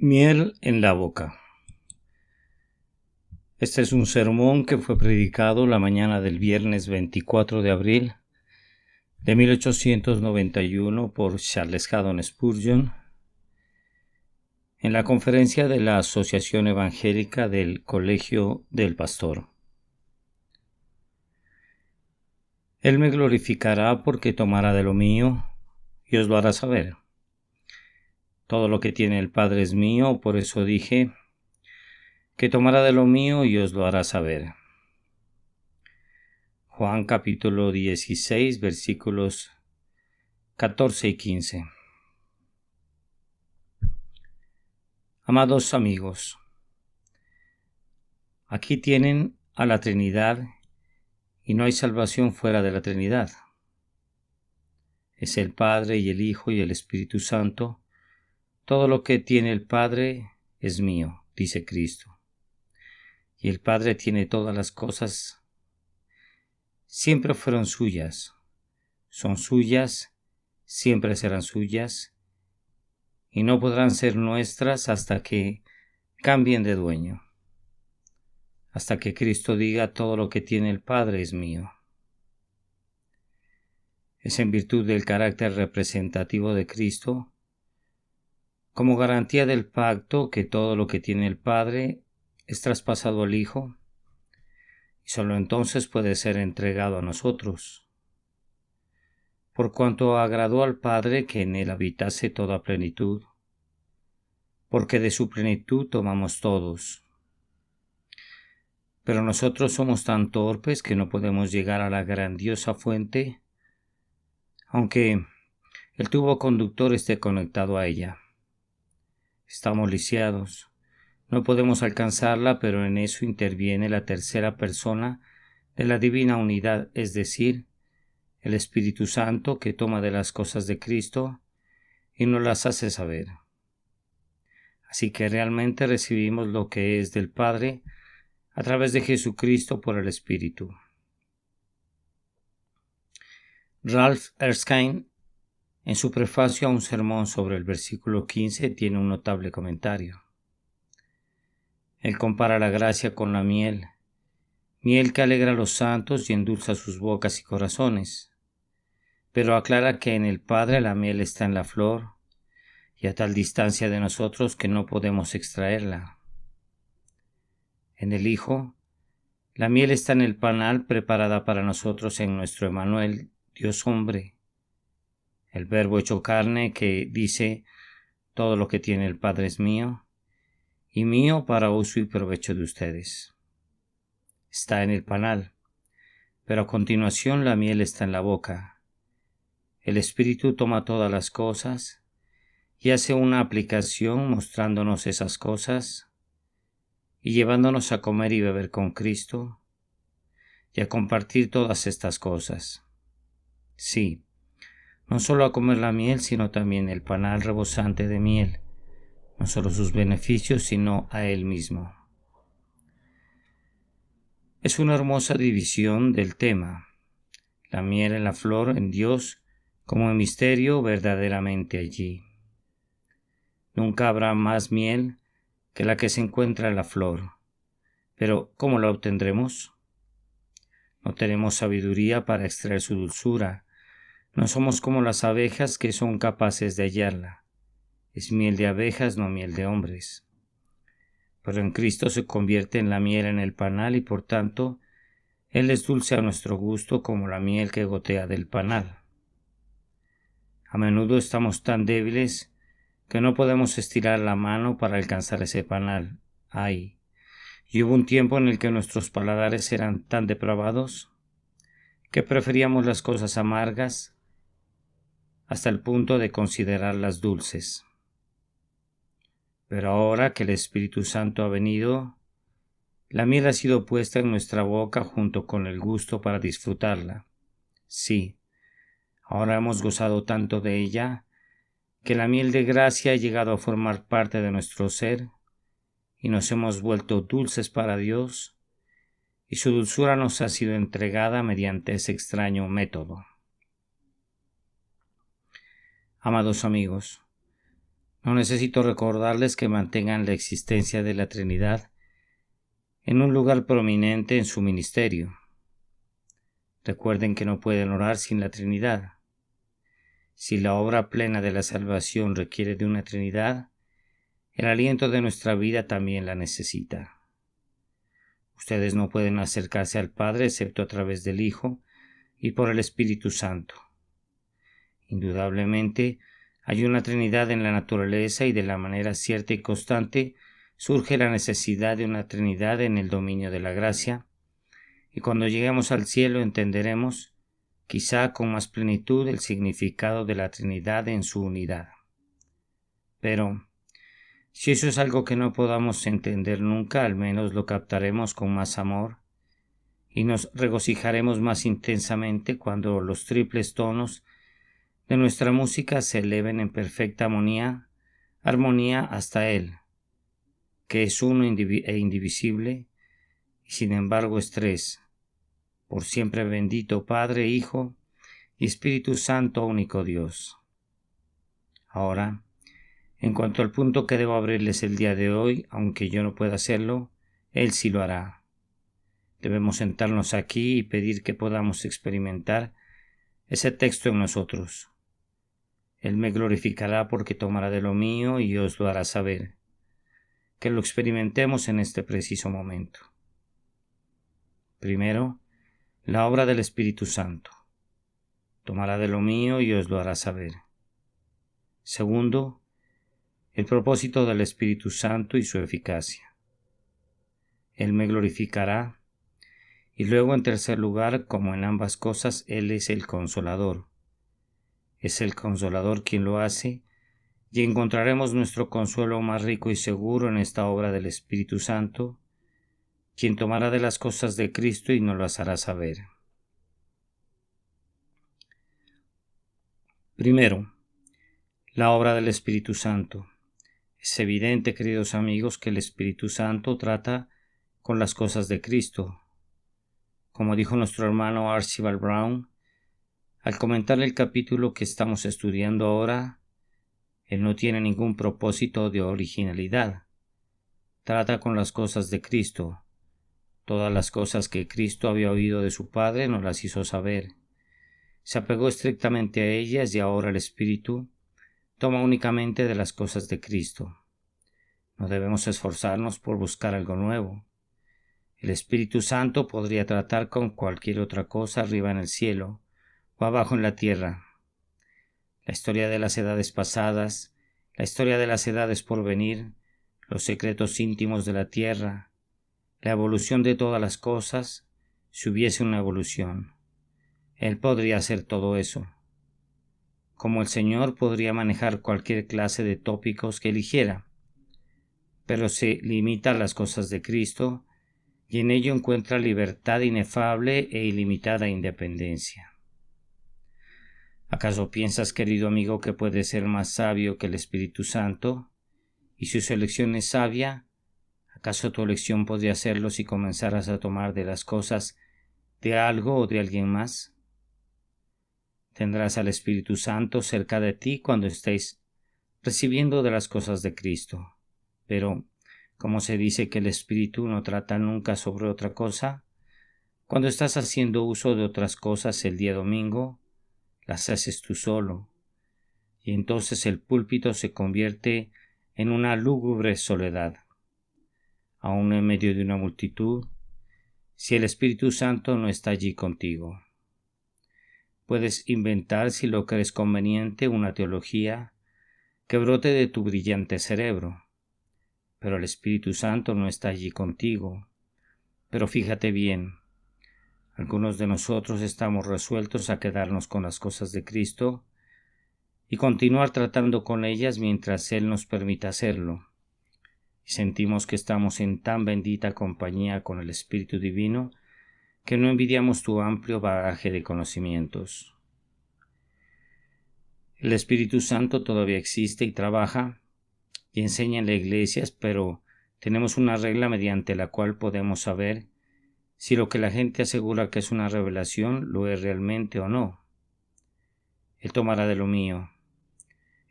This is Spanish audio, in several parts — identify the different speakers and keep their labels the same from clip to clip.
Speaker 1: Miel en la boca. Este es un sermón que fue predicado la mañana del viernes 24 de abril de 1891 por Charles Haddon Spurgeon en la conferencia de la Asociación Evangélica del Colegio del Pastor. Él me glorificará porque tomará de lo mío y os lo hará saber. Todo lo que tiene el Padre es mío, por eso dije que tomará de lo mío y os lo hará saber. Juan capítulo 16 versículos 14 y 15. Amados amigos, aquí tienen a la Trinidad y no hay salvación fuera de la Trinidad. Es el Padre y el Hijo y el Espíritu Santo. Todo lo que tiene el Padre es mío, dice Cristo. Y el Padre tiene todas las cosas. Siempre fueron suyas, son suyas, siempre serán suyas, y no podrán ser nuestras hasta que cambien de dueño, hasta que Cristo diga todo lo que tiene el Padre es mío. Es en virtud del carácter representativo de Cristo, como garantía del pacto, que todo lo que tiene el Padre es traspasado al Hijo, y sólo entonces puede ser entregado a nosotros. Por cuanto agradó al Padre que en él habitase toda plenitud, porque de su plenitud tomamos todos. Pero nosotros somos tan torpes que no podemos llegar a la grandiosa fuente, aunque el tubo conductor esté conectado a ella. Estamos lisiados, no podemos alcanzarla, pero en eso interviene la tercera persona de la divina unidad, es decir, el Espíritu Santo, que toma de las cosas de Cristo y nos las hace saber. Así que realmente recibimos lo que es del Padre a través de Jesucristo por el Espíritu. Ralph Erskine, en su prefacio a un sermón sobre el versículo 15, tiene un notable comentario. Él compara la gracia con la miel que alegra a los santos y endulza sus bocas y corazones, pero aclara que en el Padre la miel está en la flor y a tal distancia de nosotros que no podemos extraerla. En el Hijo, la miel está en el panal preparada para nosotros en nuestro Emmanuel, Dios hombre, el Verbo hecho carne que dice, todo lo que tiene el Padre es mío, y mío para uso y provecho de ustedes. Está en el panal, pero a continuación la miel está en la boca. El Espíritu toma todas las cosas y hace una aplicación mostrándonos esas cosas y llevándonos a comer y beber con Cristo y a compartir todas estas cosas. Sí, no solo a comer la miel, sino también el panal rebosante de miel, no solo sus beneficios, sino a Él mismo. Es una hermosa división del tema, la miel en la flor, en Dios, como en misterio verdaderamente allí. Nunca habrá más miel que la que se encuentra en la flor. Pero, ¿cómo la obtendremos? No tenemos sabiduría para extraer su dulzura. No somos como las abejas que son capaces de hallarla. Es miel de abejas, no miel de hombres. Pero en Cristo se convierte en la miel en el panal y por tanto, Él es dulce a nuestro gusto como la miel que gotea del panal. A menudo estamos tan débiles que no podemos estirar la mano para alcanzar ese panal. ¡Ay! Y hubo un tiempo en el que nuestros paladares eran tan depravados que preferíamos las cosas amargas hasta el punto de considerarlas dulces. Pero ahora que el Espíritu Santo ha venido, la miel ha sido puesta en nuestra boca junto con el gusto para disfrutarla. Sí, ahora hemos gozado tanto de ella que la miel de gracia ha llegado a formar parte de nuestro ser y nos hemos vuelto dulces para Dios y su dulzura nos ha sido entregada mediante ese extraño método. Amados amigos, No necesito recordarles que mantengan la existencia de la Trinidad en un lugar prominente en su ministerio. Recuerden que no pueden orar sin la Trinidad. Si la obra plena de la salvación requiere de una Trinidad, el aliento de nuestra vida también la necesita. Ustedes no pueden acercarse al Padre excepto a través del Hijo y por el Espíritu Santo. Indudablemente, hay una Trinidad en la naturaleza y de la manera cierta y constante surge la necesidad de una Trinidad en el dominio de la gracia, y cuando lleguemos al cielo entenderemos, quizá con más plenitud, el significado de la Trinidad en su unidad. Pero, si eso es algo que no podamos entender nunca, al menos lo captaremos con más amor y nos regocijaremos más intensamente cuando los triples tonos de nuestra música se eleven en perfecta armonía hasta Él, que es uno e indivisible, y sin embargo es tres, por siempre bendito Padre, Hijo y Espíritu Santo, único Dios. Ahora, en cuanto al punto que debo abrirles el día de hoy, aunque yo no pueda hacerlo, Él sí lo hará. Debemos sentarnos aquí y pedir que podamos experimentar ese texto en nosotros. Él me glorificará porque tomará de lo mío y os lo hará saber. Que lo experimentemos en este preciso momento. Primero, la obra del Espíritu Santo. Tomará de lo mío y os lo hará saber. Segundo, el propósito del Espíritu Santo y su eficacia. Él me glorificará. Y luego, en tercer lugar, como en ambas cosas, Él es el Consolador. Es el Consolador quien lo hace, y encontraremos nuestro consuelo más rico y seguro en esta obra del Espíritu Santo, quien tomará de las cosas de Cristo y nos las hará saber. Primero, la obra del Espíritu Santo. Es evidente, queridos amigos, que el Espíritu Santo trata con las cosas de Cristo. Como dijo nuestro hermano Archibald Brown, al comentar el capítulo que estamos estudiando ahora, él no tiene ningún propósito de originalidad. Trata con las cosas de Cristo. Todas las cosas que Cristo había oído de su Padre nos las hizo saber. Se apegó estrictamente a ellas y ahora el Espíritu toma únicamente de las cosas de Cristo. No debemos esforzarnos por buscar algo nuevo. El Espíritu Santo podría tratar con cualquier otra cosa arriba en el cielo o abajo en la tierra. La historia de las edades pasadas, la historia de las edades por venir, los secretos íntimos de la tierra, la evolución de todas las cosas, si hubiese una evolución. Él podría hacer todo eso. Como el Señor podría manejar cualquier clase de tópicos que eligiera, pero se limita a las cosas de Cristo y en ello encuentra libertad inefable e ilimitada independencia. ¿Acaso piensas, querido amigo, que puede ser más sabio que el Espíritu Santo? ¿Y si su elección es sabia? ¿Acaso tu elección podría serlo si comenzaras a tomar de las cosas de algo o de alguien más? Tendrás al Espíritu Santo cerca de ti cuando estéis recibiendo de las cosas de Cristo. Pero, ¿cómo se dice que el Espíritu no trata nunca sobre otra cosa? Cuando estás haciendo uso de otras cosas el día domingo, las haces tú solo, y entonces el púlpito se convierte en una lúgubre soledad. Aún en medio de una multitud, si el Espíritu Santo no está allí contigo. Puedes inventar, si lo crees conveniente, una teología que brote de tu brillante cerebro, pero el Espíritu Santo no está allí contigo. Pero fíjate bien, algunos de nosotros estamos resueltos a quedarnos con las cosas de Cristo y continuar tratando con ellas mientras Él nos permita hacerlo. Y sentimos que estamos en tan bendita compañía con el Espíritu Divino que no envidiamos tu amplio bagaje de conocimientos. El Espíritu Santo todavía existe y trabaja y enseña en la iglesia, pero tenemos una regla mediante la cual podemos saber si lo que la gente asegura que es una revelación lo es realmente o no. Él tomará de lo mío.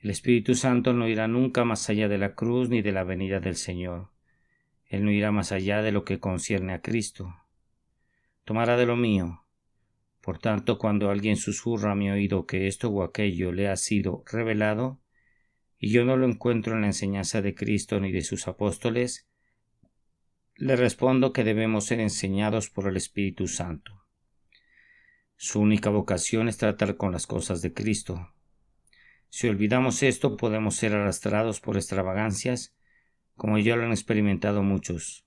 Speaker 1: El Espíritu Santo no irá nunca más allá de la cruz ni de la venida del Señor. Él no irá más allá de lo que concierne a Cristo. Tomará de lo mío. Por tanto, cuando alguien susurra a mi oído que esto o aquello le ha sido revelado, y yo no lo encuentro en la enseñanza de Cristo ni de sus apóstoles, le respondo que debemos ser enseñados por el Espíritu Santo. Su única vocación es tratar con las cosas de Cristo. Si olvidamos esto, podemos ser arrastrados por extravagancias, como ya lo han experimentado muchos.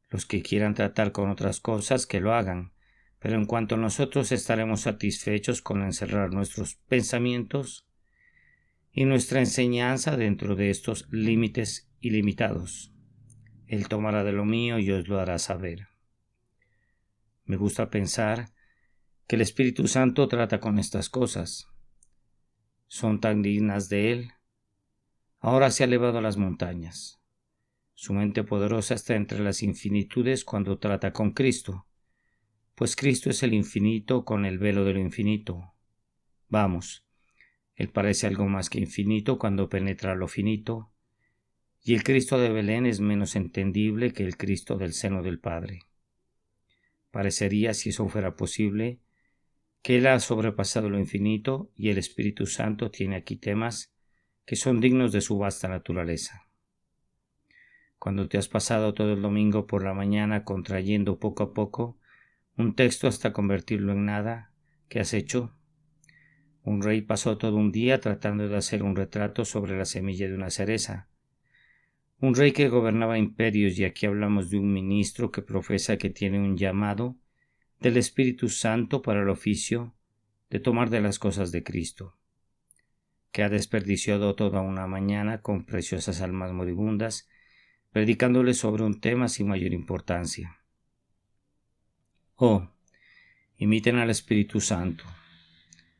Speaker 1: Los que quieran tratar con otras cosas, que lo hagan, pero en cuanto a nosotros estaremos satisfechos con encerrar nuestros pensamientos y nuestra enseñanza dentro de estos límites ilimitados. Él tomará de lo mío y os lo hará saber. Me gusta pensar que el Espíritu Santo trata con estas cosas. Son tan dignas de Él. Ahora se ha elevado a las montañas. Su mente poderosa está entre las infinitudes cuando trata con Cristo, pues Cristo es el infinito con el velo de lo infinito. Vamos, Él parece algo más que infinito cuando penetra lo finito, y el Cristo de Belén es menos entendible que el Cristo del seno del Padre. Parecería, si eso fuera posible, que Él ha sobrepasado lo infinito y el Espíritu Santo tiene aquí temas que son dignos de su vasta naturaleza. Cuando te has pasado todo el domingo por la mañana contrayendo poco a poco un texto hasta convertirlo en nada, ¿qué has hecho? Un rey pasó todo un día tratando de hacer un retrato sobre la semilla de una cereza. Un rey que gobernaba imperios, y aquí hablamos de un ministro que profesa que tiene un llamado del Espíritu Santo para el oficio de tomar de las cosas de Cristo, que ha desperdiciado toda una mañana con preciosas almas moribundas, predicándoles sobre un tema sin mayor importancia. Oh, imiten al Espíritu Santo.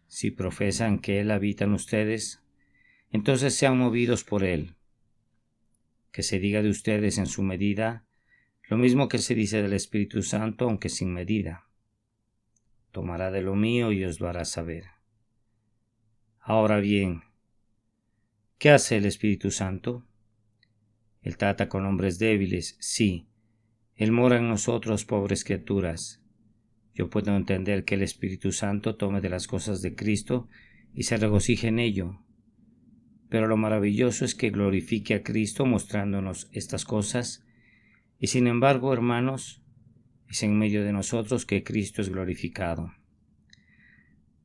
Speaker 1: Si profesan que Él habita en ustedes, entonces sean movidos por Él. Que se diga de ustedes en su medida lo mismo que se dice del Espíritu Santo, aunque sin medida. Tomará de lo mío y os lo hará saber. Ahora bien, ¿qué hace el Espíritu Santo? Él trata con hombres débiles, sí. Él mora en nosotros, pobres criaturas. Yo puedo entender que el Espíritu Santo tome de las cosas de Cristo y se regocije en ello. Pero lo maravilloso es que glorifique a Cristo mostrándonos estas cosas, y sin embargo, hermanos, es en medio de nosotros que Cristo es glorificado.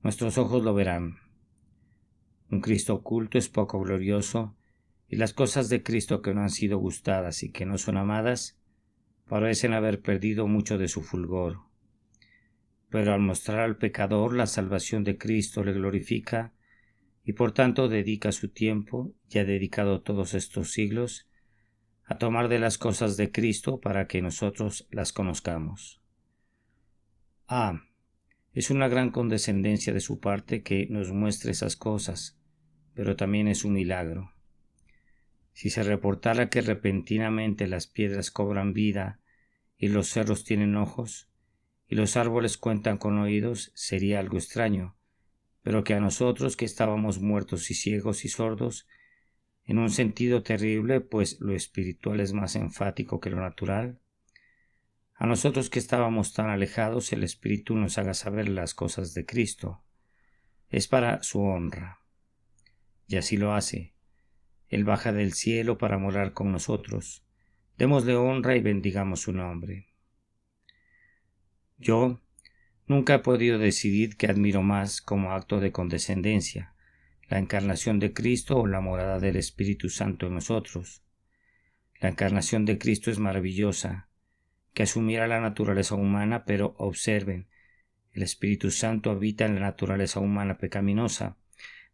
Speaker 1: Nuestros ojos lo verán. Un Cristo oculto es poco glorioso, y las cosas de Cristo que no han sido gustadas y que no son amadas parecen haber perdido mucho de su fulgor. Pero al mostrar al pecador la salvación de Cristo le glorifica, y por tanto dedica su tiempo, y ha dedicado todos estos siglos, a tomar de las cosas de Cristo para que nosotros las conozcamos. Es una gran condescendencia de su parte que nos muestre esas cosas, pero también es un milagro. Si se reportara que repentinamente las piedras cobran vida y los cerros tienen ojos y los árboles cuentan con oídos, sería algo extraño, pero que a nosotros que estábamos muertos y ciegos y sordos, en un sentido terrible, pues lo espiritual es más enfático que lo natural, a nosotros que estábamos tan alejados, el Espíritu nos haga saber las cosas de Cristo. Es para su honra. Y así lo hace. Él baja del cielo para morar con nosotros. Démosle honra y bendigamos su nombre. Yo nunca he podido decidir qué admiro más como acto de condescendencia, la encarnación de Cristo o la morada del Espíritu Santo en nosotros. La encarnación de Cristo es maravillosa, que asumiera la naturaleza humana, pero observen, el Espíritu Santo habita en la naturaleza humana pecaminosa,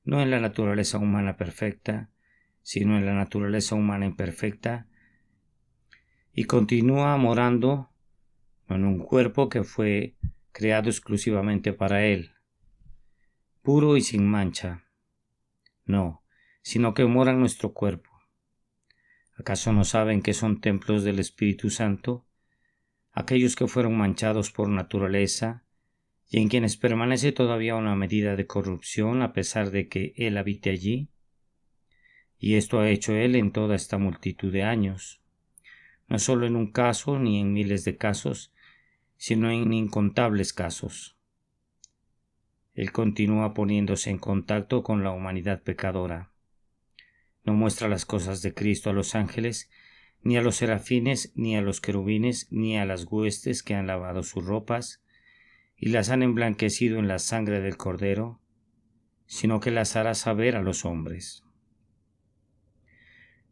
Speaker 1: no en la naturaleza humana perfecta, sino en la naturaleza humana imperfecta, y continúa morando en un cuerpo que fue creado exclusivamente para Él, puro y sin mancha. No, sino que mora en nuestro cuerpo. ¿Acaso no saben que son templos del Espíritu Santo? Aquellos que fueron manchados por naturaleza, y en quienes permanece todavía una medida de corrupción a pesar de que Él habite allí. y esto ha hecho Él en toda esta multitud de años, no solo en un caso ni en miles de casos, sino en incontables casos. Él continúa poniéndose en contacto con la humanidad pecadora. No muestra las cosas de Cristo a los ángeles, ni a los serafines, ni a los querubines, ni a las huestes que han lavado sus ropas y las han emblanquecido en la sangre del Cordero, sino que las hará saber a los hombres.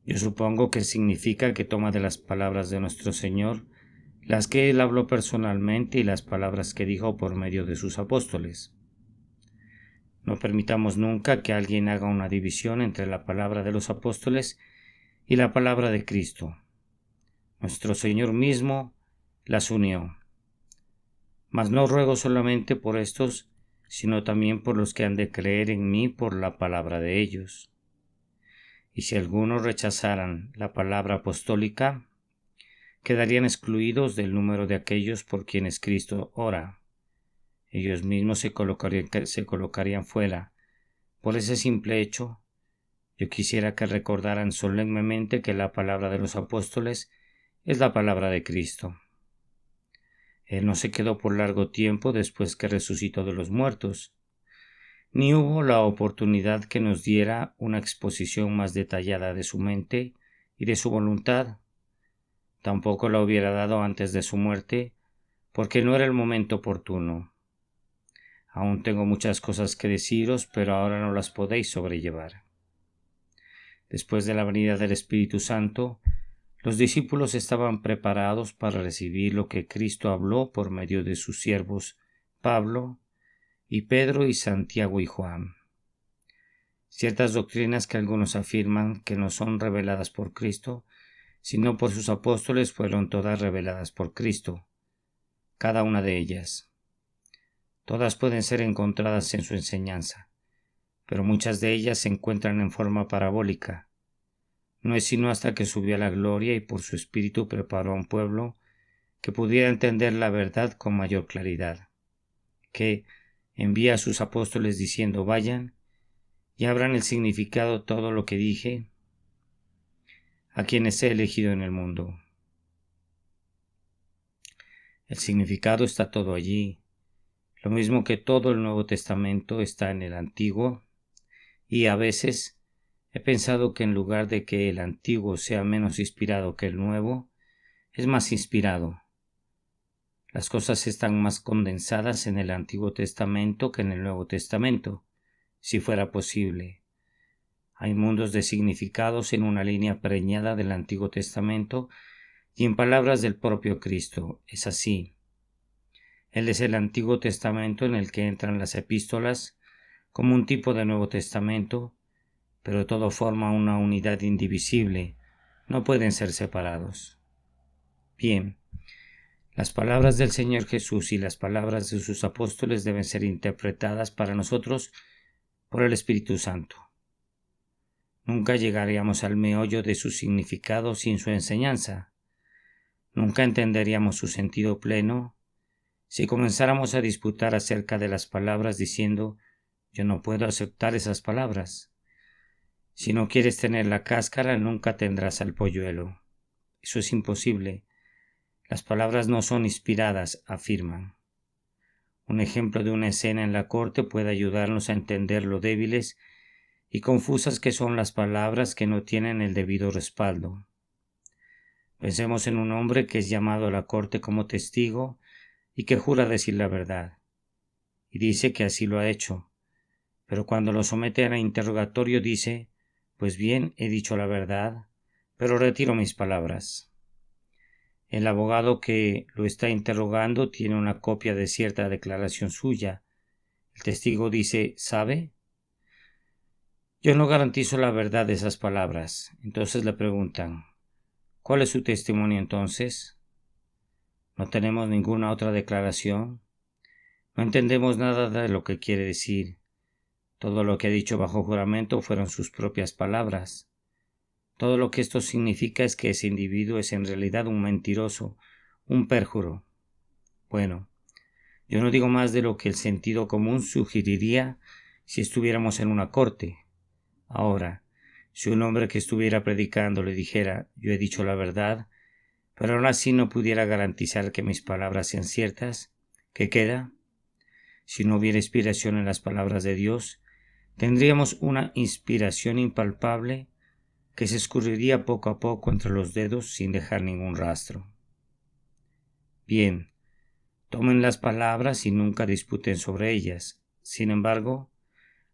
Speaker 1: Yo supongo que significa que toma de las palabras de nuestro Señor las que Él habló personalmente y las palabras que dijo por medio de sus apóstoles. No permitamos nunca que alguien haga una división entre la palabra de los apóstoles y la palabra de Cristo. Nuestro Señor mismo las unió. Mas no ruego solamente por estos, sino también por los que han de creer en mí por la palabra de ellos. Y si algunos rechazaran la palabra apostólica, quedarían excluidos del número de aquellos por quienes Cristo ora. Ellos mismos se colocarían fuera. Por ese simple hecho, yo quisiera que recordaran solemnemente que la palabra de los apóstoles es la palabra de Cristo. Él no se quedó por largo tiempo después que resucitó de los muertos, ni hubo la oportunidad que nos diera una exposición más detallada de su mente y de su voluntad. Tampoco la hubiera dado antes de su muerte, porque no era el momento oportuno. Aún tengo muchas cosas que deciros, pero ahora no las podéis sobrellevar. Después de la venida del Espíritu Santo, los discípulos estaban preparados para recibir lo que Cristo habló por medio de sus siervos Pablo y Pedro y Santiago y Juan. Ciertas doctrinas que algunos afirman que no son reveladas por Cristo, sino por sus apóstoles, fueron todas reveladas por Cristo, cada una de ellas. Todas pueden ser encontradas en su enseñanza, pero muchas de ellas se encuentran en forma parabólica. No es sino hasta que subió a la gloria y por su espíritu preparó a un pueblo que pudiera entender la verdad con mayor claridad, que envía a sus apóstoles diciendo: vayan y abran el significado de todo lo que dije a quienes he elegido en el mundo. El significado está todo allí, lo mismo que todo el Nuevo Testamento está en el Antiguo, y a veces he pensado que en lugar de que el Antiguo sea menos inspirado que el Nuevo, es más inspirado. Las cosas están más condensadas en el Antiguo Testamento que en el Nuevo Testamento, si fuera posible. Hay mundos de significados en una línea preñada del Antiguo Testamento y en palabras del propio Cristo. Es así. Él es el Antiguo Testamento en el que entran las epístolas como un tipo de Nuevo Testamento, pero todo forma una unidad indivisible, no pueden ser separados. Bien, las palabras del Señor Jesús y las palabras de sus apóstoles deben ser interpretadas para nosotros por el Espíritu Santo. Nunca llegaríamos al meollo de su significado sin su enseñanza. Nunca entenderíamos su sentido pleno si comenzáramos a disputar acerca de las palabras diciendo: yo no puedo aceptar esas palabras. Si no quieres tener la cáscara, nunca tendrás al polluelo. Eso es imposible. Las palabras no son inspiradas, afirman. Un ejemplo de una escena en la corte puede ayudarnos a entender lo débiles y confusas que son las palabras que no tienen el debido respaldo. Pensemos en un hombre que es llamado a la corte como testigo y que jura decir la verdad, y dice que así lo ha hecho, pero cuando lo someten a interrogatorio dice: pues bien, he dicho la verdad, pero retiro mis palabras. El abogado que lo está interrogando tiene una copia de cierta declaración suya. El testigo dice: ¿sabe? Yo no garantizo la verdad de esas palabras. Entonces le preguntan: ¿cuál es su testimonio entonces? ¿No tenemos ninguna otra declaración? No entendemos nada de lo que quiere decir. Todo lo que ha dicho bajo juramento fueron sus propias palabras. Todo lo que esto significa es que ese individuo es en realidad un mentiroso, un pérjuro. Bueno, yo no digo más de lo que el sentido común sugeriría si estuviéramos en una corte. Ahora, Si un hombre que estuviera predicando le dijera, yo he dicho la verdad, pero aún así no pudiera garantizar que mis palabras sean ciertas, ¿qué queda? Si no hubiera inspiración en las palabras de Dios, tendríamos una inspiración impalpable que se escurriría poco a poco entre los dedos sin dejar ningún rastro. Bien, tomen las palabras y nunca disputen sobre ellas. Sin embargo,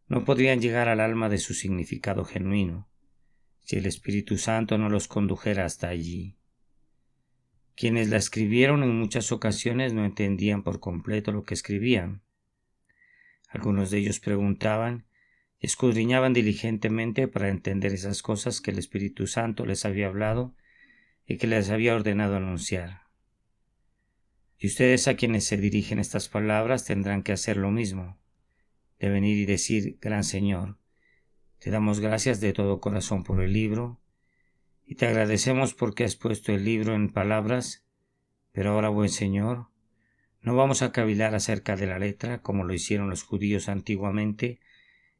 Speaker 1: no podrían llegar al alma de su significado genuino, si el Espíritu Santo no los condujera hasta allí. Quienes la escribieron en muchas ocasiones no entendían por completo lo que escribían. Algunos de ellos preguntaban y escudriñaban diligentemente para entender esas cosas que el Espíritu Santo les había hablado y que les había ordenado anunciar. Y ustedes, a quienes se dirigen estas palabras, tendrán que hacer lo mismo, de venir y decir, Gran Señor, te damos gracias de todo corazón por el libro, y te agradecemos porque has puesto el libro en palabras, pero ahora, buen Señor, no vamos a cavilar acerca de la letra como lo hicieron los judíos antiguamente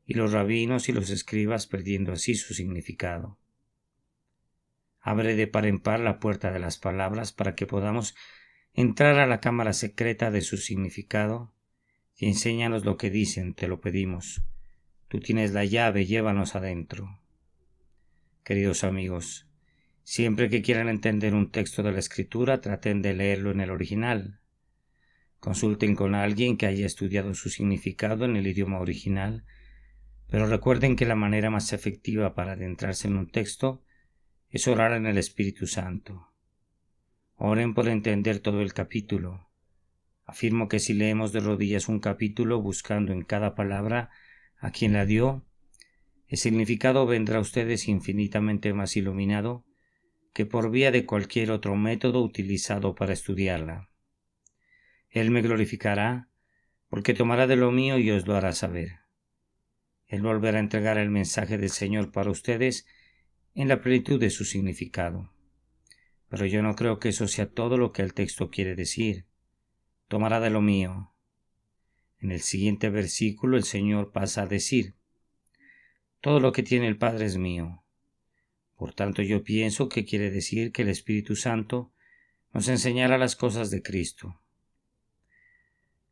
Speaker 1: y los rabinos y los escribas, perdiendo así su significado. Abre de par en par la puerta de las palabras para que podamos entrar a la cámara secreta de su significado y enséñanos lo que dicen, te lo pedimos. Tú tienes la llave, llévanos adentro. Queridos amigos, siempre que quieran entender un texto de la Escritura, traten de leerlo en el original. Consulten con alguien que haya estudiado su significado en el idioma original, pero recuerden que la manera más efectiva para adentrarse en un texto es orar en el Espíritu Santo. Oren por entender todo el capítulo. Afirmo que si leemos de rodillas un capítulo buscando en cada palabra a quien la dio, el significado vendrá a ustedes infinitamente más iluminado que por vía de cualquier otro método utilizado para estudiarla. Él me glorificará, porque tomará de lo mío y os lo hará saber. Él volverá a entregar el mensaje del Señor para ustedes en la plenitud de su significado. Pero yo no creo que eso sea todo lo que el texto quiere decir. Tomará de lo mío. En el siguiente versículo el Señor pasa a decir, todo lo que tiene el Padre es mío. Por tanto, yo pienso que quiere decir que el Espíritu Santo nos enseñará las cosas de Cristo.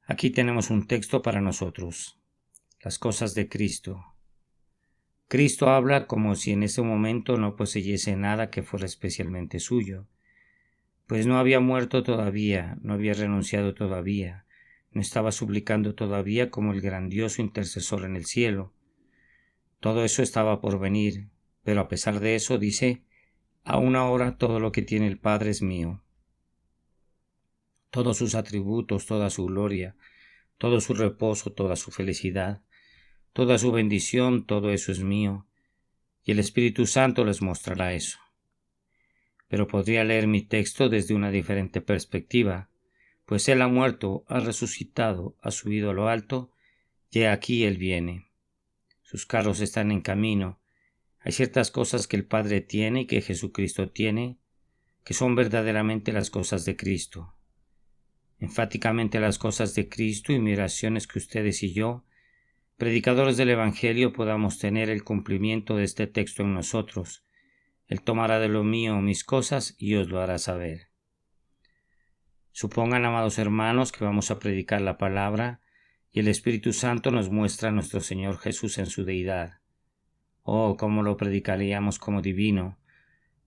Speaker 1: Aquí tenemos un texto para nosotros, las cosas de Cristo. Cristo habla como si en ese momento no poseyese nada que fuera especialmente suyo, pues no había muerto todavía, no había renunciado todavía, no estaba suplicando todavía como el grandioso intercesor en el cielo. Todo eso estaba por venir, pero a pesar de eso dice, aún ahora todo lo que tiene el Padre es mío. Todos sus atributos, toda su gloria, todo su reposo, toda su felicidad, toda su bendición, todo eso es mío, y el Espíritu Santo les mostrará eso. Pero podría leer mi texto desde una diferente perspectiva, pues Él ha muerto, ha resucitado, ha subido a lo alto, y aquí Él viene. Sus carros están en camino. Hay ciertas cosas que el Padre tiene y que Jesucristo tiene, que son verdaderamente las cosas de Cristo. Enfáticamente las cosas de Cristo, y mi oración es que ustedes y yo, predicadores del Evangelio, podamos tener el cumplimiento de este texto en nosotros. Él tomará de lo mío mis cosas y os lo hará saber. Supongan, amados hermanos, que vamos a predicar la palabra y el Espíritu Santo nos muestra a nuestro Señor Jesús en su deidad. Oh, cómo lo predicaríamos como divino,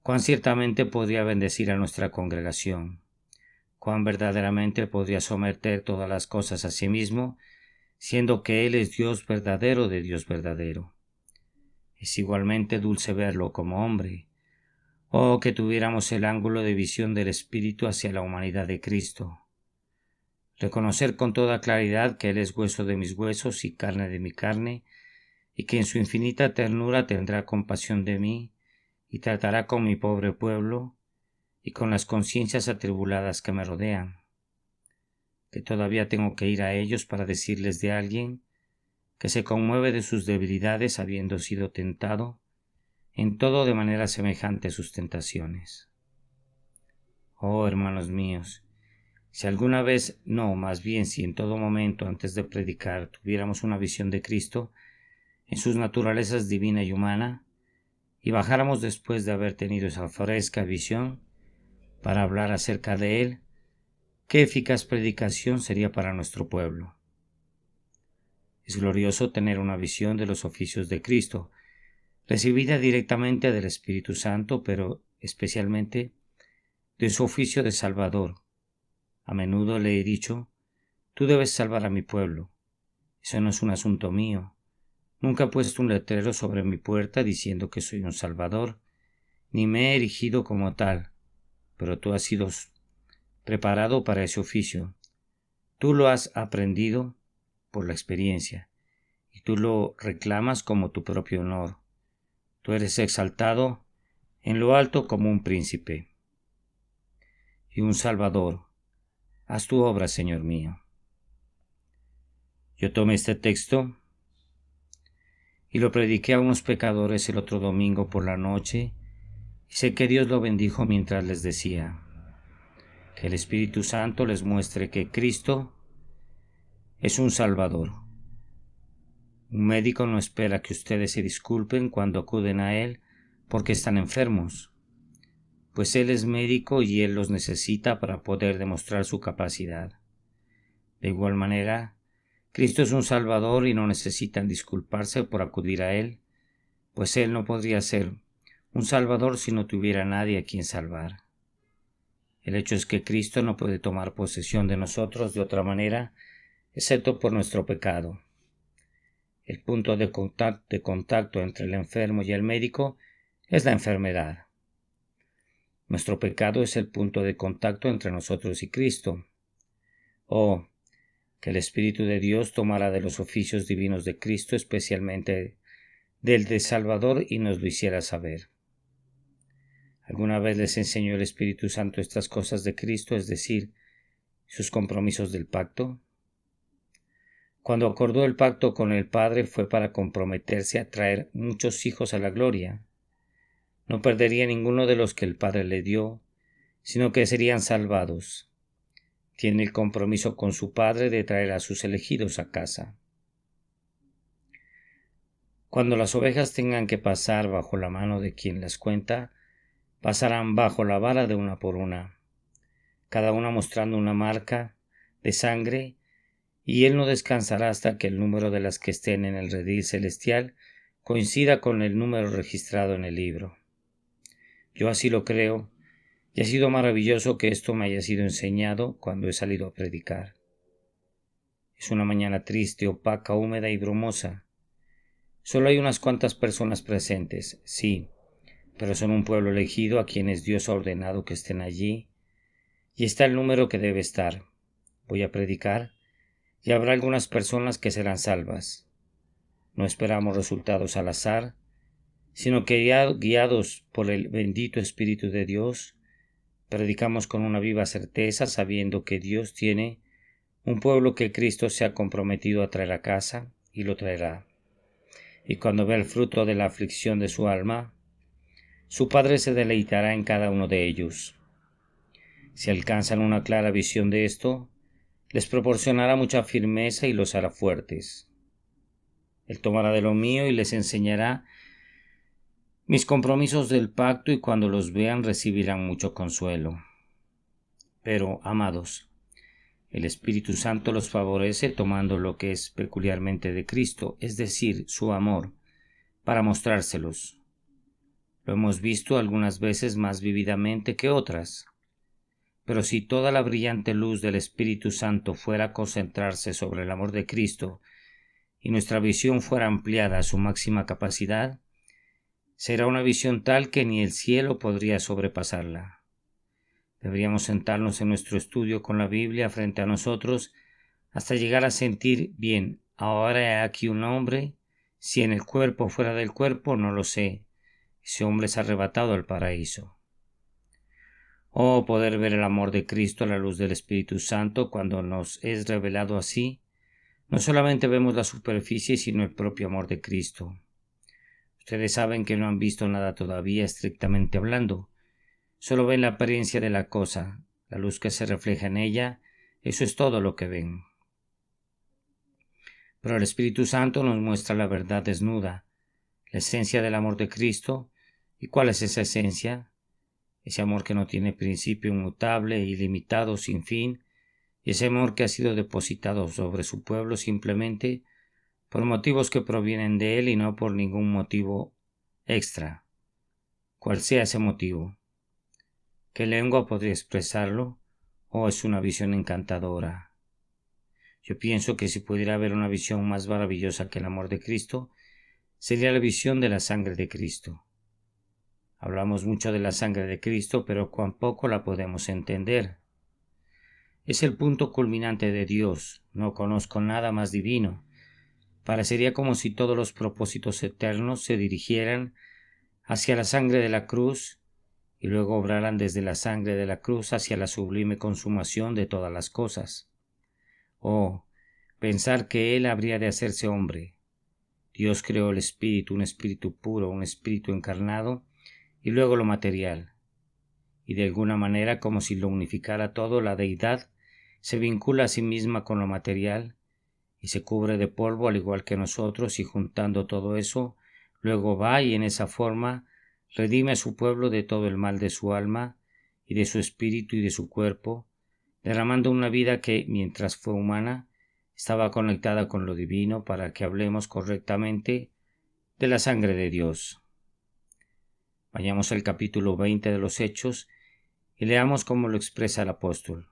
Speaker 1: cuán ciertamente podría bendecir a nuestra congregación, cuán verdaderamente podría someter todas las cosas a sí mismo, siendo que Él es Dios verdadero de Dios verdadero. Es igualmente dulce verlo como hombre. Oh, que tuviéramos el ángulo de visión del Espíritu hacia la humanidad de Cristo. Reconocer con toda claridad que Él es hueso de mis huesos y carne de mi carne, y que en su infinita ternura tendrá compasión de mí, y tratará con mi pobre pueblo, y con las conciencias atribuladas que me rodean. Que todavía tengo que ir a ellos para decirles de alguien que se conmueve de sus debilidades habiendo sido tentado, en todo de manera semejante a sus tentaciones. Oh, hermanos míos, si alguna vez, no, más bien si en todo momento antes de predicar tuviéramos una visión de Cristo, en sus naturalezas divina y humana, y bajáramos después de haber tenido esa fresca visión para hablar acerca de Él, qué eficaz predicación sería para nuestro pueblo. Es glorioso tener una visión de los oficios de Cristo, recibida directamente del Espíritu Santo, pero especialmente de su oficio de Salvador. A menudo le he dicho: tú debes salvar a mi pueblo. Eso no es un asunto mío. Nunca he puesto un letrero sobre mi puerta diciendo que soy un Salvador, ni me he erigido como tal, pero tú has sido preparado para ese oficio. Tú lo has aprendido por la experiencia, y tú lo reclamas como tu propio honor. Tú eres exaltado en lo alto como un príncipe y un Salvador. Haz tu obra, Señor mío. Yo tomé este texto y lo prediqué a unos pecadores el otro domingo por la noche, y sé que Dios lo bendijo mientras les decía: que el Espíritu Santo les muestre que Cristo es un Salvador. Un médico no espera que ustedes se disculpen cuando acuden a Él porque están enfermos, pues Él es médico y Él los necesita para poder demostrar su capacidad. De igual manera, Cristo es un Salvador y no necesitan disculparse por acudir a Él, pues Él no podría ser un Salvador si no tuviera nadie a quien salvar. El hecho es que Cristo no puede tomar posesión de nosotros de otra manera, excepto por nuestro pecado. El punto de contacto entre el enfermo y el médico es la enfermedad. Nuestro pecado es el punto de contacto entre nosotros y Cristo. Oh, que el Espíritu de Dios tomara de los oficios divinos de Cristo, especialmente del de Salvador, y nos lo hiciera saber. ¿Alguna vez les enseñó el Espíritu Santo estas cosas de Cristo, es decir, sus compromisos del pacto? Cuando acordó el pacto con el Padre fue para comprometerse a traer muchos hijos a la gloria. No perdería ninguno de los que el Padre le dio, sino que serían salvados. Tiene el compromiso con su Padre de traer a sus elegidos a casa. Cuando las ovejas tengan que pasar bajo la mano de quien las cuenta, pasarán bajo la vara de una por una, cada una mostrando una marca de sangre, y él no descansará hasta que el número de las que estén en el redil celestial coincida con el número registrado en el libro. Yo así lo creo, y ha sido maravilloso que esto me haya sido enseñado cuando he salido a predicar. Es una mañana triste, opaca, húmeda y brumosa. Solo hay unas cuantas personas presentes, sí, pero son un pueblo elegido a quienes Dios ha ordenado que estén allí, y está el número que debe estar. Voy a predicar, y habrá algunas personas que serán salvas. No esperamos resultados al azar, sino que guiados por el bendito Espíritu de Dios, predicamos con una viva certeza, sabiendo que Dios tiene un pueblo que Cristo se ha comprometido a traer a casa, y lo traerá. Y cuando vea el fruto de la aflicción de su alma, su Padre se deleitará en cada uno de ellos. Si alcanzan una clara visión de esto, les proporcionará mucha firmeza y los hará fuertes. Él tomará de lo mío y les enseñará mis compromisos del pacto, y cuando los vean recibirán mucho consuelo. Pero, amados, el Espíritu Santo los favorece tomando lo que es peculiarmente de Cristo, es decir, su amor, para mostrárselos. Lo hemos visto algunas veces más vividamente que otras. Pero si toda la brillante luz del Espíritu Santo fuera a concentrarse sobre el amor de Cristo y nuestra visión fuera ampliada a su máxima capacidad, será una visión tal que ni el cielo podría sobrepasarla. Deberíamos sentarnos en nuestro estudio con la Biblia frente a nosotros hasta llegar a sentir: bien, ahora he aquí un hombre, si en el cuerpo o fuera del cuerpo, no lo sé. Ese hombre es arrebatado al paraíso. Oh, poder ver el amor de Cristo a la luz del Espíritu Santo cuando nos es revelado así. No solamente vemos la superficie, sino el propio amor de Cristo. Ustedes saben que no han visto nada todavía, estrictamente hablando. Solo ven la apariencia de la cosa, la luz que se refleja en ella. Eso es todo lo que ven. Pero el Espíritu Santo nos muestra la verdad desnuda, la esencia del amor de Cristo, ¿Y cuál es esa esencia? Ese amor que no tiene principio, inmutable, ilimitado, sin fin, y ese amor que ha sido depositado sobre su pueblo simplemente por motivos que provienen de él y no por ningún motivo extra. Cual sea ese motivo. ¿Qué lengua podría expresarlo? ¿O es una visión encantadora? Yo pienso que si pudiera haber una visión más maravillosa que el amor de Cristo, sería la visión de la sangre de Cristo. Hablamos mucho de la sangre de Cristo, pero cuán poco la podemos entender. Es el punto culminante de Dios. No conozco nada más divino. Parecería como si todos los propósitos eternos se dirigieran hacia la sangre de la cruz y luego obraran desde la sangre de la cruz hacia la sublime consumación de todas las cosas. Oh, pensar que Él habría de hacerse hombre. Dios creó el espíritu, un espíritu puro, un espíritu encarnado, y luego lo material. Y de alguna manera, como si lo unificara todo, la deidad se vincula a sí misma con lo material y se cubre de polvo al igual que nosotros, y juntando todo eso, luego va y en esa forma redime a su pueblo de todo el mal de su alma y de su espíritu y de su cuerpo, derramando una vida que, mientras fue humana, estaba conectada con lo divino para que hablemos correctamente de la sangre de Dios. Vayamos al capítulo 20 de los Hechos y leamos cómo lo expresa el apóstol.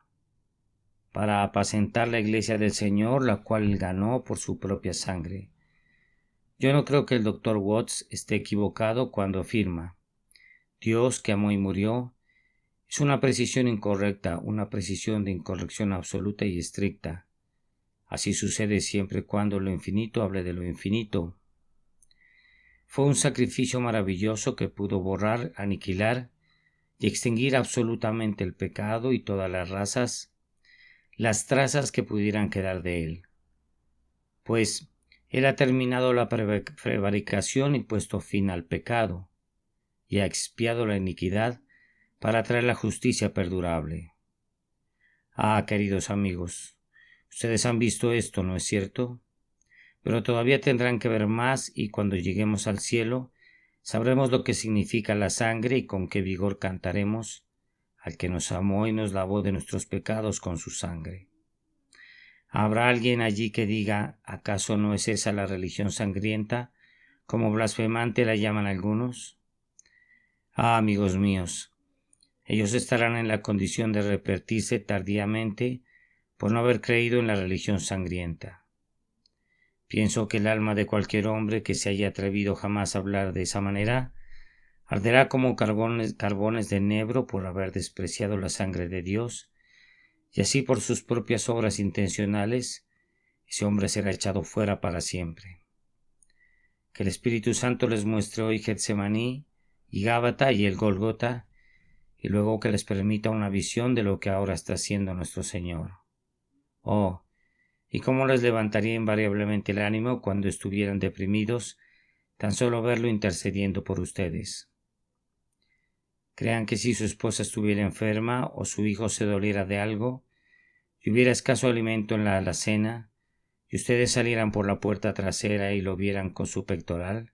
Speaker 1: Para apacentar la iglesia del Señor, la cual ganó por su propia sangre. Yo no creo que el Dr. Watts esté equivocado cuando afirma: Dios que amó y murió. Es una precisión incorrecta, una precisión de incorrección absoluta y estricta. Así sucede siempre cuando lo infinito hable de lo infinito. Fue un sacrificio maravilloso que pudo borrar, aniquilar y extinguir absolutamente el pecado y todas las razas, las trazas que pudieran quedar de él. Pues Él ha terminado la prevaricación y puesto fin al pecado, y ha expiado la iniquidad para traer la justicia perdurable. Ah, queridos amigos, ustedes han visto esto, ¿no es cierto? Pero todavía tendrán que ver más, y cuando lleguemos al cielo, sabremos lo que significa la sangre y con qué vigor cantaremos al que nos amó y nos lavó de nuestros pecados con su sangre. ¿Habrá alguien allí que diga: ¿acaso no es esa la religión sangrienta, como blasfemante la llaman algunos? Ah, amigos míos, ellos estarán en la condición de arrepentirse tardíamente por no haber creído en la religión sangrienta. Pienso que el alma de cualquier hombre que se haya atrevido jamás a hablar de esa manera arderá como carbones de enebro por haber despreciado la sangre de Dios, y así por sus propias obras intencionales ese hombre será echado fuera para siempre. Que el Espíritu Santo les muestre hoy Getsemaní y Gábata y el Gólgota, y luego que les permita una visión de lo que ahora está haciendo nuestro Señor. Oh, y cómo les levantaría invariablemente el ánimo cuando estuvieran deprimidos, tan solo verlo intercediendo por ustedes. Crean que si su esposa estuviera enferma o su hijo se doliera de algo, y hubiera escaso alimento en la alacena, y ustedes salieran por la puerta trasera y lo vieran con su pectoral,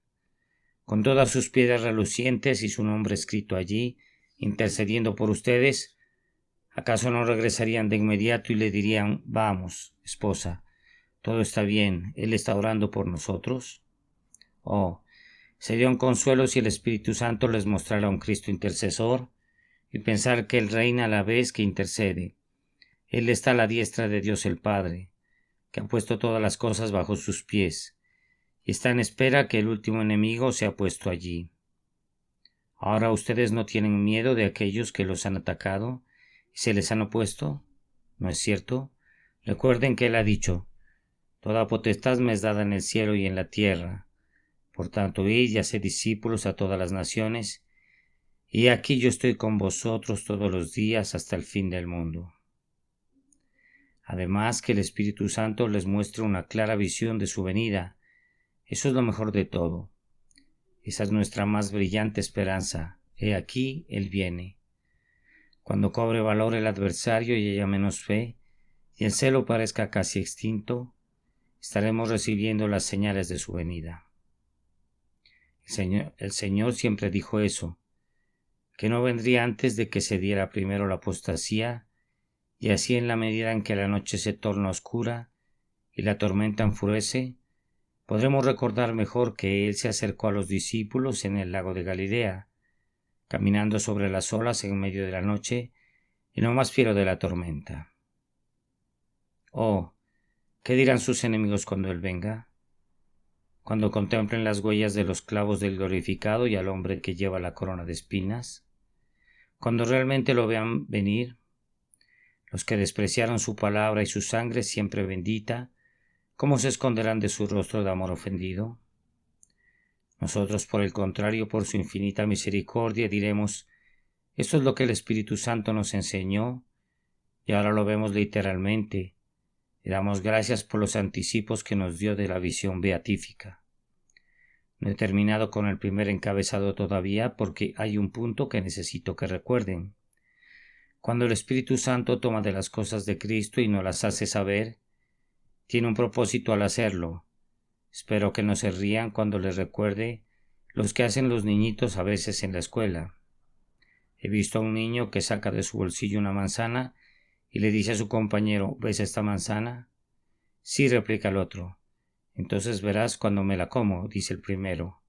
Speaker 1: con todas sus piedras relucientes y su nombre escrito allí, intercediendo por ustedes, ¿acaso no regresarían de inmediato y le dirían: vamos, esposa, todo está bien, Él está orando por nosotros? Oh, sería un consuelo si el Espíritu Santo les mostrara un Cristo intercesor, y pensar que Él reina a la vez que intercede. Él está a la diestra de Dios el Padre, que ha puesto todas las cosas bajo sus pies, y está en espera que el último enemigo sea puesto allí. ¿Ahora ustedes no tienen miedo de aquellos que los han atacado y se les han opuesto? ¿No es cierto? Recuerden que Él ha dicho: toda potestad me es dada en el cielo y en la tierra. Por tanto, id y haced discípulos a todas las naciones, y aquí yo estoy con vosotros todos los días hasta el fin del mundo. Además, que el Espíritu Santo les muestre una clara visión de su venida. Eso es lo mejor de todo. Esa es nuestra más brillante esperanza. He aquí, Él viene. Cuando cobre valor el adversario y haya menos fe, y el celo parezca casi extinto, estaremos recibiendo las señales de su venida. El Señor siempre dijo eso, que no vendría antes de que se diera primero la apostasía, y así en la medida en que la noche se torna oscura y la tormenta enfurece, podremos recordar mejor que Él se acercó a los discípulos en el lago de Galilea, caminando sobre las olas en medio de la noche, en lo más fiero de la tormenta. Oh, ¿qué dirán sus enemigos cuando Él venga? Cuando contemplen las huellas de los clavos del glorificado y al hombre que lleva la corona de espinas. Cuando realmente lo vean venir, los que despreciaron su palabra y su sangre siempre bendita, ¿cómo se esconderán de su rostro de amor ofendido? Nosotros, por el contrario, por su infinita misericordia, diremos, esto es lo que el Espíritu Santo nos enseñó, y ahora lo vemos literalmente, y damos gracias por los anticipos que nos dio de la visión beatífica. No he terminado con el primer encabezado todavía porque hay un punto que necesito que recuerden. Cuando el Espíritu Santo toma de las cosas de Cristo y nos las hace saber, tiene un propósito al hacerlo. Espero que no se rían cuando les recuerde los que hacen los niñitos a veces en la escuela. He visto a un niño que saca de su bolsillo una manzana y le dice a su compañero, ¿ves esta manzana? Sí, replica el otro. Entonces verás cuando me la como, dice el primero.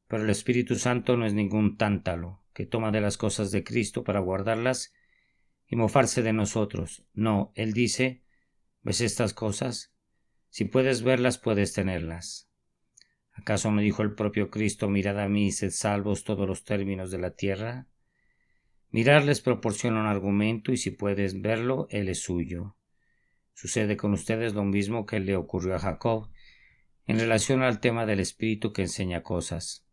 Speaker 1: Pero el Espíritu Santo no es ningún tántalo que toma de las cosas de Cristo para guardarlas y mofarse de nosotros. No, Él dice, ¿ves estas cosas? Si puedes verlas, puedes tenerlas. ¿Acaso no dijo el propio Cristo, mirad a mí y sed salvos todos los términos de la tierra? Mirar les proporciona un argumento y si puedes verlo, Él es suyo. Sucede con ustedes lo mismo que le ocurrió a Jacob en relación al tema del Espíritu que enseña cosas.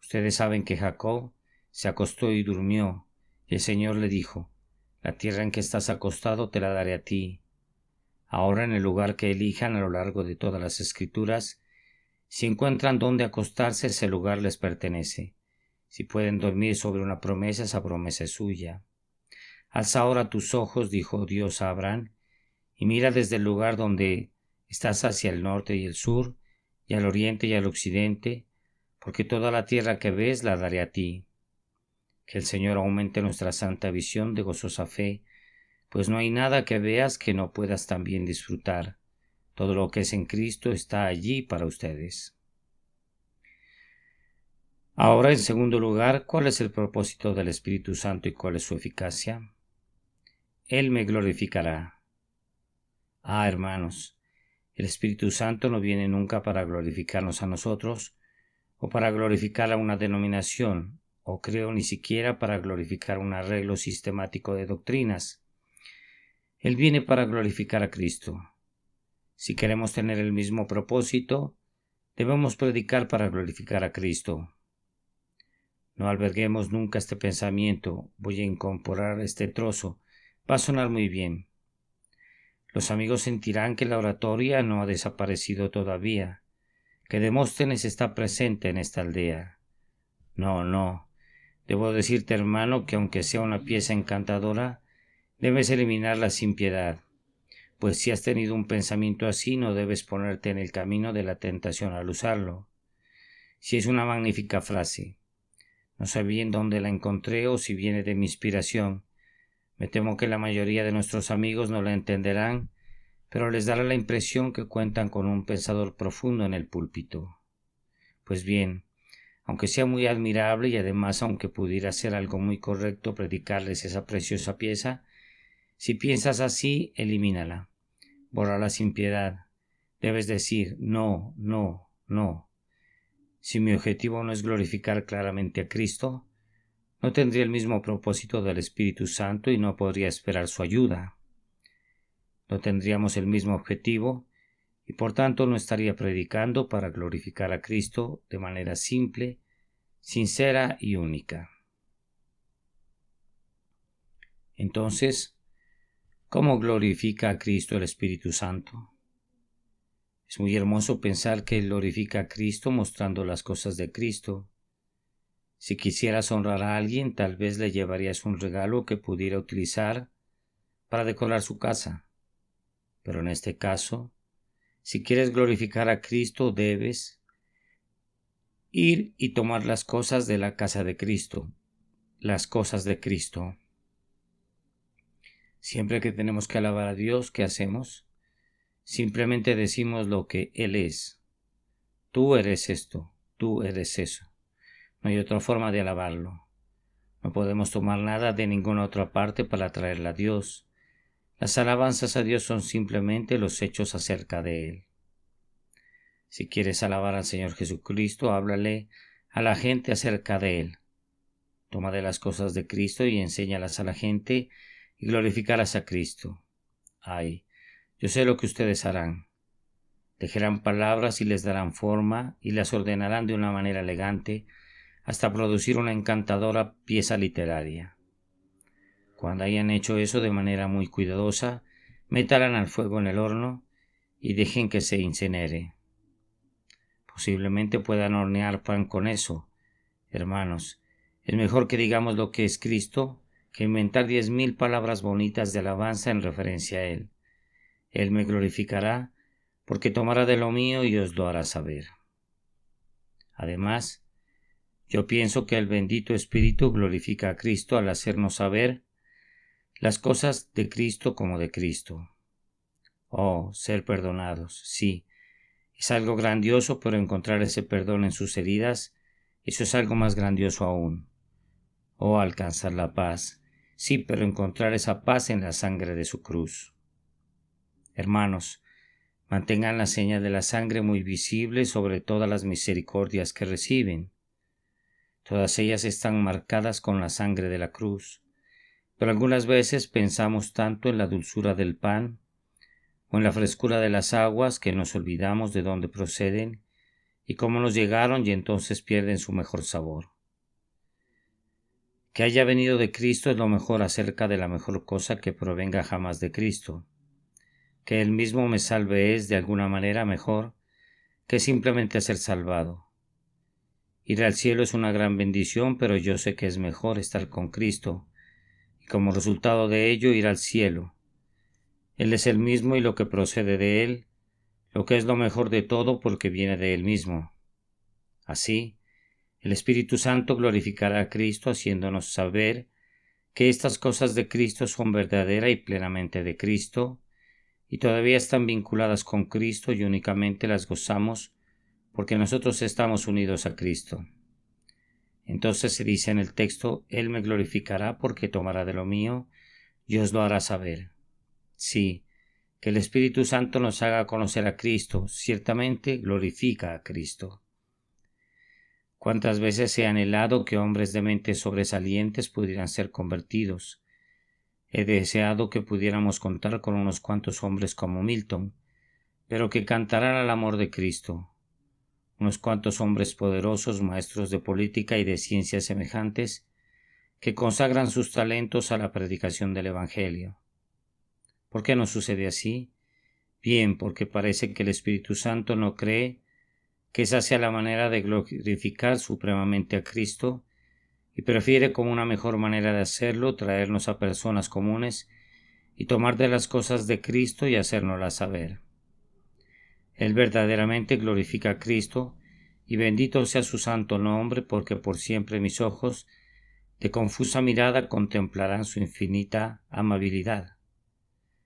Speaker 1: Ustedes saben que Jacob se acostó y durmió, y el Señor le dijo, la tierra en que estás acostado te la daré a ti. Ahora en el lugar que elijan a lo largo de todas las Escrituras, si encuentran dónde acostarse, ese lugar les pertenece. Si pueden dormir sobre una promesa, esa promesa es suya. Alza ahora tus ojos, dijo Dios a Abraham, y mira desde el lugar donde estás hacia el norte y el sur, y al oriente y al occidente, porque toda la tierra que ves la daré a ti. Que el Señor aumente nuestra santa visión de gozosa fe, pues no hay nada que veas que no puedas también disfrutar. Todo lo que es en Cristo está allí para ustedes. Ahora, en segundo lugar, ¿cuál es el propósito del Espíritu Santo y cuál es su eficacia? Él me glorificará. Ah, hermanos, el Espíritu Santo no viene nunca para glorificarnos a nosotros, o para glorificar a una denominación, o creo ni siquiera para glorificar un arreglo sistemático de doctrinas. Él viene para glorificar a Cristo. Si queremos tener el mismo propósito, debemos predicar para glorificar a Cristo. No alberguemos nunca este pensamiento, voy a incorporar este trozo, va a sonar muy bien. Los amigos sentirán que la oratoria no ha desaparecido todavía, que Demóstenes está presente en esta aldea. No, debo decirte, hermano, que aunque sea una pieza encantadora, debes eliminarla sin piedad, pues si has tenido un pensamiento así, no debes ponerte en el camino de la tentación al usarlo. Si es una magnífica frase, no sé bien dónde la encontré o si viene de mi inspiración. Me temo que la mayoría de nuestros amigos no la entenderán, pero les dará la impresión que cuentan con un pensador profundo en el púlpito. Pues bien, aunque sea muy admirable y además aunque pudiera ser algo muy correcto predicarles esa preciosa pieza, si piensas así, elimínala, bórrala sin piedad. Debes decir no. Si mi objetivo no es glorificar claramente a Cristo, no tendría el mismo propósito del Espíritu Santo y no podría esperar su ayuda. No tendríamos el mismo objetivo y por tanto no estaría predicando para glorificar a Cristo de manera simple, sincera y única. Entonces, ¿cómo glorifica a Cristo el Espíritu Santo? Es muy hermoso pensar que Él glorifica a Cristo mostrando las cosas de Cristo. Si quisieras honrar a alguien, tal vez le llevarías un regalo que pudiera utilizar para decorar su casa. Pero en este caso, si quieres glorificar a Cristo, debes Ir y tomar las cosas de la casa de Cristo, las cosas de Cristo. Siempre que tenemos que alabar a Dios, ¿qué hacemos? Simplemente decimos lo que Él es. Tú eres esto, tú eres eso. No hay otra forma de alabarlo. No podemos tomar nada de ninguna otra parte para traerla a Dios. Las alabanzas a Dios son simplemente los hechos acerca de Él. Si quieres alabar al Señor Jesucristo, háblale a la gente acerca de Él. Toma de las cosas de Cristo y enséñalas a la gente y glorificarás a Cristo. Ay, yo sé lo que ustedes harán. Tejerán palabras y les darán forma y las ordenarán de una manera elegante hasta producir una encantadora pieza literaria. Cuando hayan hecho eso de manera muy cuidadosa, métalan al fuego en el horno y dejen que se incinere. Posiblemente puedan hornear pan con eso. Hermanos, es mejor que digamos lo que es Cristo que inventar 10,000 palabras bonitas de alabanza en referencia a Él. Él me glorificará porque tomará de lo mío y os lo hará saber. Además, yo pienso que el bendito Espíritu glorifica a Cristo al hacernos saber las cosas de Cristo como de Cristo. Oh, ser perdonados, sí, es algo grandioso, pero encontrar ese perdón en sus heridas, eso es algo más grandioso aún. Oh, alcanzar la paz, sí, pero encontrar esa paz en la sangre de su cruz. Hermanos, mantengan la señal de la sangre muy visible sobre todas las misericordias que reciben. Todas ellas están marcadas con la sangre de la cruz, pero algunas veces pensamos tanto en la dulzura del pan o en la frescura de las aguas que nos olvidamos de dónde proceden y cómo nos llegaron y entonces pierden su mejor sabor. Que haya venido de Cristo es lo mejor acerca de la mejor cosa que provenga jamás de Cristo. Que Él mismo me salve es de alguna manera mejor que simplemente ser salvado. Ir al cielo es una gran bendición, pero yo sé que es mejor estar con Cristo y como resultado de ello ir al cielo. Él es el mismo y lo que procede de Él, lo que es lo mejor de todo porque viene de Él mismo. Así, el Espíritu Santo glorificará a Cristo haciéndonos saber que estas cosas de Cristo son verdadera y plenamente de Cristo, y todavía están vinculadas con Cristo y únicamente las gozamos porque nosotros estamos unidos a Cristo. Entonces se dice en el texto, Él me glorificará porque tomará de lo mío y os lo hará saber. Sí, que el Espíritu Santo nos haga conocer a Cristo, ciertamente glorifica a Cristo. ¿Cuántas veces he anhelado que hombres de mentes sobresalientes pudieran ser convertidos? He deseado que pudiéramos contar con unos cuantos hombres como Milton, pero que cantaran al amor de Cristo. Unos cuantos hombres poderosos, maestros de política y de ciencias semejantes, que consagran sus talentos a la predicación del Evangelio. ¿Por qué no sucede así? Bien, porque parece que el Espíritu Santo no cree que esa sea la manera de glorificar supremamente a Cristo y prefiere como una mejor manera de hacerlo traernos a personas comunes y tomar de las cosas de Cristo y hacérnoslas saber. Él verdaderamente glorifica a Cristo y bendito sea su santo nombre porque por siempre mis ojos de confusa mirada contemplarán su infinita amabilidad.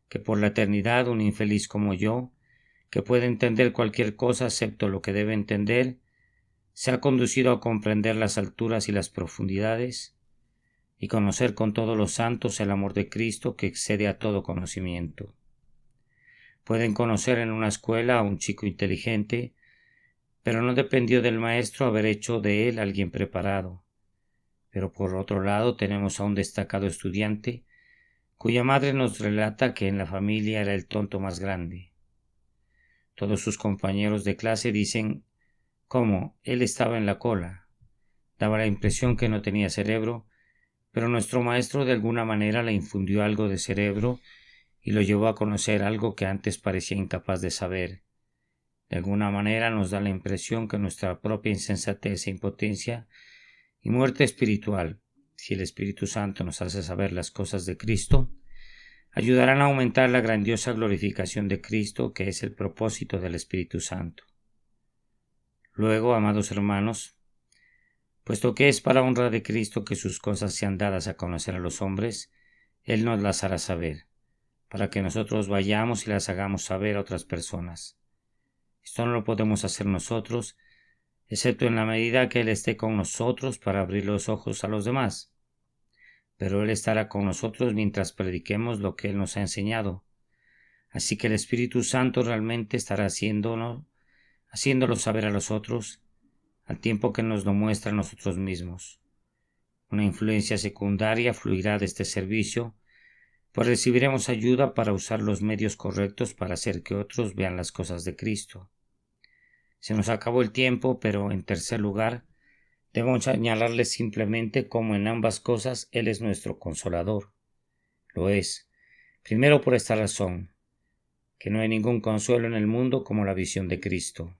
Speaker 1: Que por la eternidad un infeliz como yo, que puede entender cualquier cosa excepto lo que debe entender, se ha conducido a comprender las alturas y las profundidades y conocer con todos los santos el amor de Cristo que excede a todo conocimiento. Pueden conocer en una escuela a un chico inteligente, pero no dependió del maestro haber hecho de él alguien preparado. Pero por otro lado tenemos a un destacado estudiante cuya madre nos relata que en la familia era el tonto más grande. Todos sus compañeros de clase dicen cómo él estaba en la cola. Daba la impresión que no tenía cerebro, pero nuestro maestro de alguna manera le infundió algo de cerebro y lo llevó a conocer algo que antes parecía incapaz de saber. De alguna manera nos da la impresión que nuestra propia insensatez e impotencia y muerte espiritual, si el Espíritu Santo nos hace saber las cosas de Cristo, ayudarán a aumentar la grandiosa glorificación de Cristo que es el propósito del Espíritu Santo. Luego, amados hermanos, Puesto que es para honra de Cristo que sus cosas sean dadas a conocer a los hombres, Él nos las hará saber, para que nosotros vayamos y las hagamos saber a otras personas. Esto no lo podemos hacer nosotros, excepto en la medida que Él esté con nosotros para abrir los ojos a los demás. Pero Él estará con nosotros mientras prediquemos lo que Él nos ha enseñado. Así que el Espíritu Santo realmente estará haciéndolo saber a los otros, al tiempo que nos lo muestra a nosotros mismos. Una influencia secundaria fluirá de este servicio, pues recibiremos ayuda para usar los medios correctos para hacer que otros vean las cosas de Cristo. Se nos acabó el tiempo, pero en tercer lugar, debemos señalarles simplemente cómo en ambas cosas Él es nuestro consolador. Lo es, primero por esta razón, que no hay ningún consuelo en el mundo como la visión de Cristo.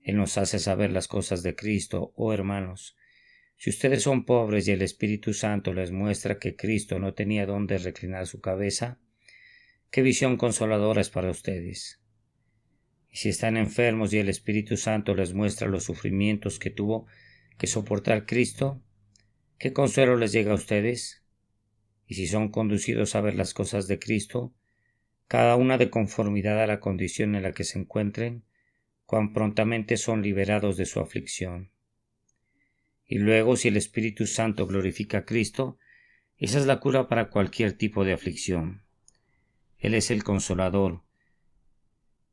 Speaker 1: Él nos hace saber las cosas de Cristo, oh hermanos. Si ustedes son pobres y el Espíritu Santo les muestra que Cristo no tenía dónde reclinar su cabeza, ¿qué visión consoladora es para ustedes? Y si están enfermos y el Espíritu Santo les muestra los sufrimientos que tuvo que soportar Cristo, ¿qué consuelo les llega a ustedes? Y si son conducidos a ver las cosas de Cristo, cada una de conformidad a la condición en la que se encuentren, cuán prontamente son liberados de su aflicción. Y luego, si el Espíritu Santo glorifica a Cristo, esa es la cura para cualquier tipo de aflicción. Él es el Consolador.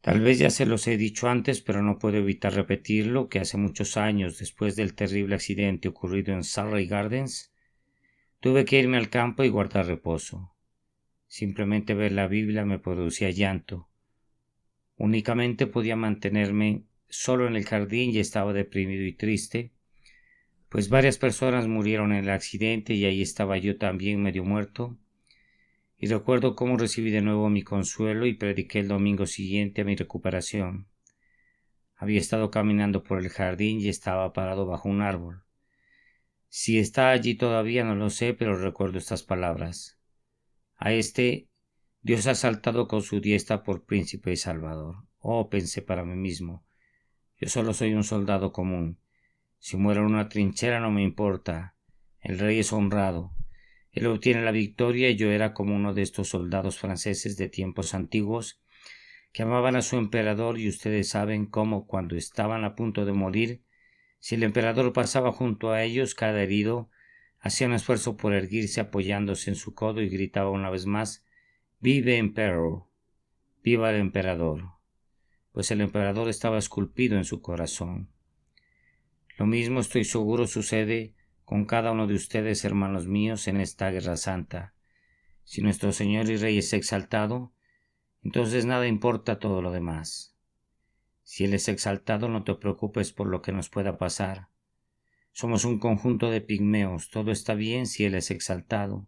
Speaker 1: Tal vez ya se los he dicho antes, pero no puedo evitar repetirlo, que hace muchos años, después del terrible accidente ocurrido en Surrey Gardens, tuve que irme al campo y guardar reposo. Simplemente ver la Biblia me producía llanto. Únicamente podía mantenerme solo en el jardín y estaba deprimido y triste, pues varias personas murieron en el accidente y ahí estaba yo también medio muerto. Y recuerdo cómo recibí de nuevo mi consuelo y prediqué el domingo siguiente a mi recuperación. Había estado caminando por el jardín y estaba parado bajo un árbol. Si está allí todavía no lo sé, pero recuerdo estas palabras. A este Dios ha saltado con su diestra por príncipe y salvador. Oh, pensé para mí mismo, yo solo soy un soldado común. Si muero en una trinchera no me importa. El rey es honrado. Él obtiene la victoria y yo era como uno de estos soldados franceses de tiempos antiguos que amaban a su emperador, y ustedes saben cómo cuando estaban a punto de morir, si el emperador pasaba junto a ellos, cada herido hacía un esfuerzo por erguirse apoyándose en su codo y gritaba una vez más: «Vive Emperor», «Viva el emperador», pues el emperador estaba esculpido en su corazón. Lo mismo estoy seguro sucede con cada uno de ustedes, hermanos míos, en esta guerra santa. Si nuestro Señor y Rey es exaltado, entonces nada importa todo lo demás. Si Él es exaltado, no te preocupes por lo que nos pueda pasar. Somos un conjunto de pigmeos, todo está bien si Él es exaltado.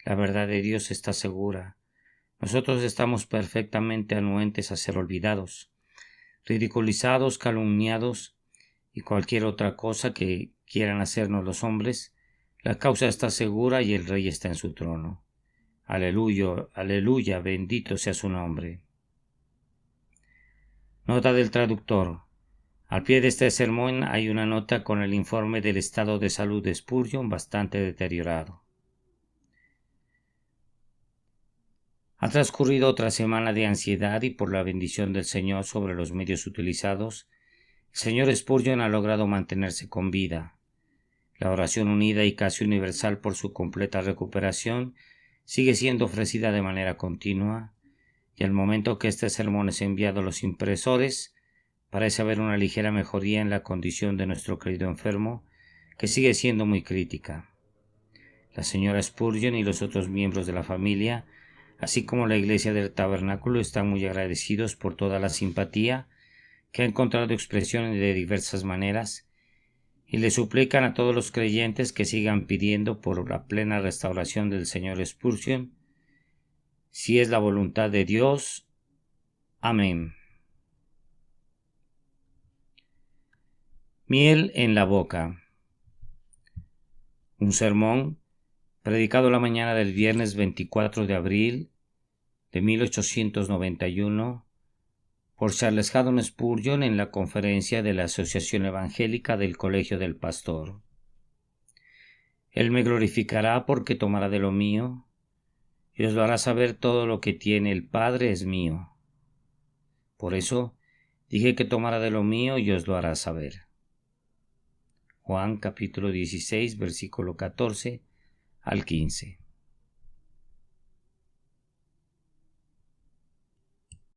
Speaker 1: La verdad de Dios está segura. Nosotros estamos perfectamente anuentes a ser olvidados, ridiculizados, calumniados y cualquier otra cosa que quieran hacernos los hombres. La causa está segura y el Rey está en su trono. Aleluya, aleluya, bendito sea su nombre. Nota del traductor. Al pie de este sermón hay una nota con el informe del estado de salud de Spurgeon bastante deteriorado. Ha transcurrido otra semana de ansiedad y por la bendición del Señor sobre los medios utilizados, el señor Spurgeon ha logrado mantenerse con vida. La oración unida y casi universal por su completa recuperación sigue siendo ofrecida de manera continua, y al momento que este sermón es enviado a los impresores, parece haber una ligera mejoría en la condición de nuestro querido enfermo, que sigue siendo muy crítica. La señora Spurgeon y los otros miembros de la familia, así como la iglesia del tabernáculo, están muy agradecidos por toda la simpatía que ha encontrado expresión de diversas maneras, y le suplican a todos los creyentes que sigan pidiendo por la plena restauración del señor Spurgeon, si es la voluntad de Dios. Amén. Miel en la boca. Un sermón predicado la mañana del viernes 24 de abril de 1891 por Charles Haddon Spurgeon en la conferencia de la Asociación Evangélica del Colegio del Pastor. Él me glorificará porque tomará de lo mío y os lo hará saber: todo lo que tiene el Padre es mío. Por eso dije que tomará de lo mío y os lo hará saber. Juan capítulo 16, versículo 14 al 15.